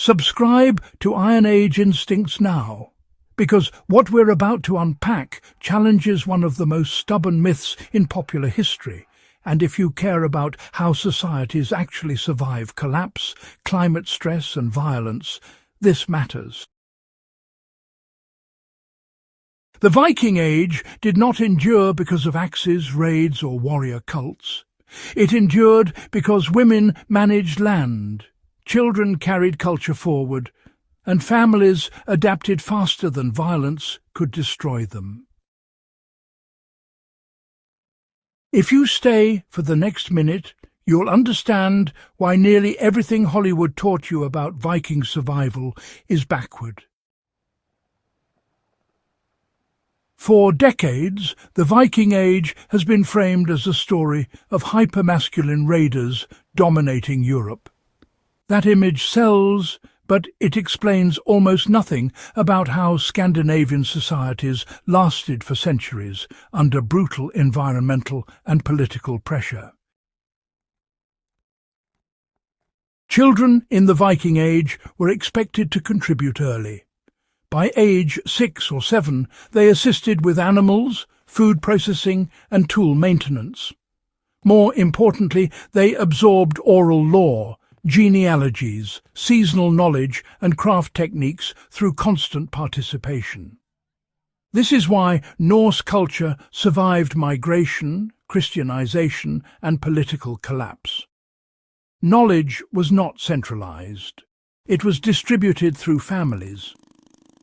Subscribe to Iron Age instincts now, because what we're about to unpack challenges one of the most stubborn myths in popular history. And if you care about how societies actually survive collapse, climate stress and violence, this matters. The Viking Age did not endure because of axes, raids or warrior cults. It endured because women managed land, children carried culture forward, and families adapted faster than violence could destroy them. If you stay for the next minute, you'll understand why nearly everything Hollywood taught you about Viking survival is backward. For decades, the Viking Age has been framed as a story of hypermasculine raiders dominating Europe. That image sells, but it explains almost nothing about how Scandinavian societies lasted for centuries under brutal environmental and political pressure. Children in the Viking Age were expected to contribute early. By age 6 or 7, they assisted with animals, food processing and tool maintenance. More importantly, they absorbed oral law, genealogies, seasonal knowledge and craft techniques through constant participation. This is why Norse culture survived migration, Christianization and political collapse. Knowledge was not centralized. It was distributed through families.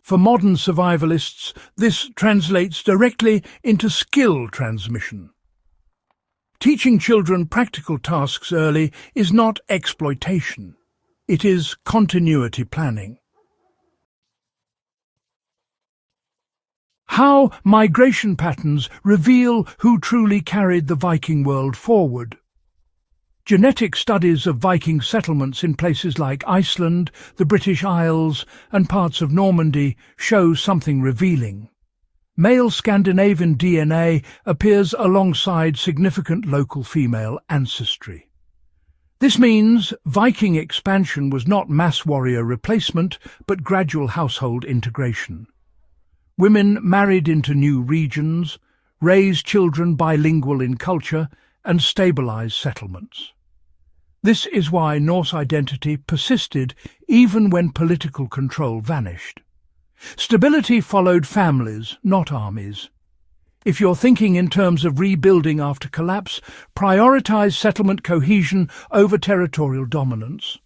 For modern survivalists, this translates directly into skill transmission. Teaching children practical tasks early is not exploitation. It is continuity planning. How migration patterns reveal who truly carried the Viking world forward. Genetic studies of Viking settlements in places like Iceland, the British Isles and parts of Normandy show something revealing. Male Scandinavian DNA appears alongside significant local female ancestry. This means Viking expansion was not mass warrior replacement, but gradual household integration. Women married into new regions, raised children bilingual in culture, and stabilized settlements. This is why Norse identity persisted even when political control vanished. Stability followed families, not armies. If you're thinking in terms of rebuilding after collapse, prioritize settlement cohesion over territorial dominance.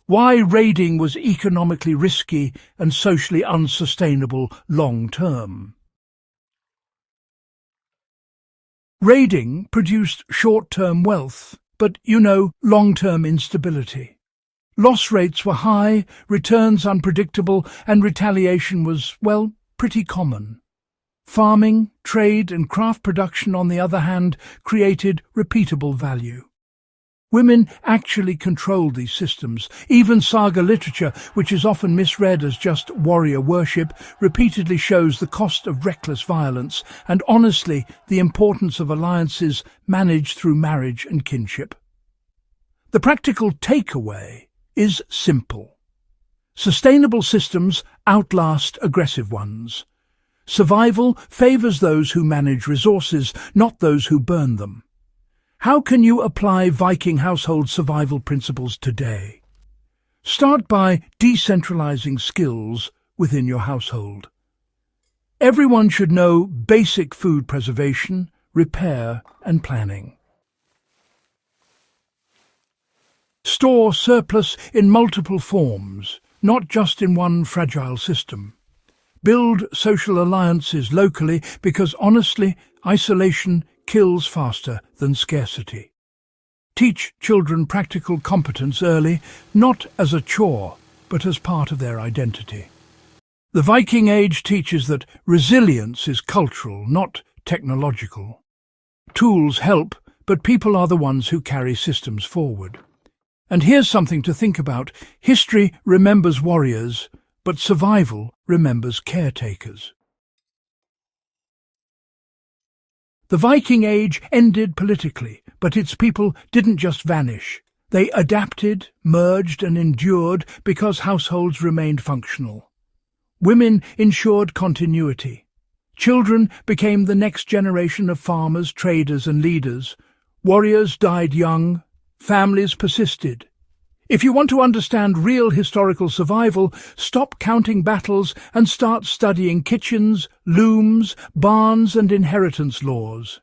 Why raiding was economically risky and socially unsustainable long-term. Raiding produced short-term wealth, but, long-term instability. Loss rates were high, returns unpredictable, and retaliation was, pretty common. Farming, trade, and craft production, on the other hand, created repeatable value. Women actually controlled these systems. Even saga literature, which is often misread as just warrior worship, repeatedly shows the cost of reckless violence and, honestly, the importance of alliances managed through marriage and kinship. The practical takeaway is simple. Sustainable systems outlast aggressive ones. Survival favors those who manage resources, not those who burn them. How can you apply Viking household survival principles today? Start by decentralizing skills within your household. Everyone should know basic food preservation, repair, and planning. Store surplus in multiple forms, not just in one fragile system. Build social alliances locally because, honestly, isolation kills faster than scarcity. Teach children practical competence early, not as a chore, but as part of their identity. The Viking Age teaches that resilience is cultural, not technological. Tools help, but people are the ones who carry systems forward. And here's something to think about. History remembers warriors, but survival remembers caretakers. The Viking Age ended politically, but its people didn't just vanish. They adapted, merged and endured because households remained functional. Women ensured continuity. Children became the next generation of farmers, traders and leaders. Warriors died young. Families persisted. If you want to understand real historical survival, stop counting battles and start studying kitchens, looms, barns and inheritance laws.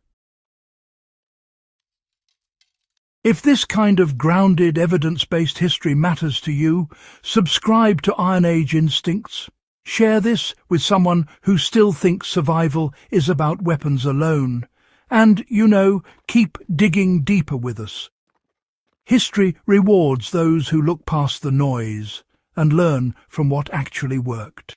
If this kind of grounded, evidence-based history matters to you, subscribe to Iron Age Instincts. Share this with someone who still thinks survival is about weapons alone. And, keep digging deeper with us. History rewards those who look past the noise and learn from what actually worked.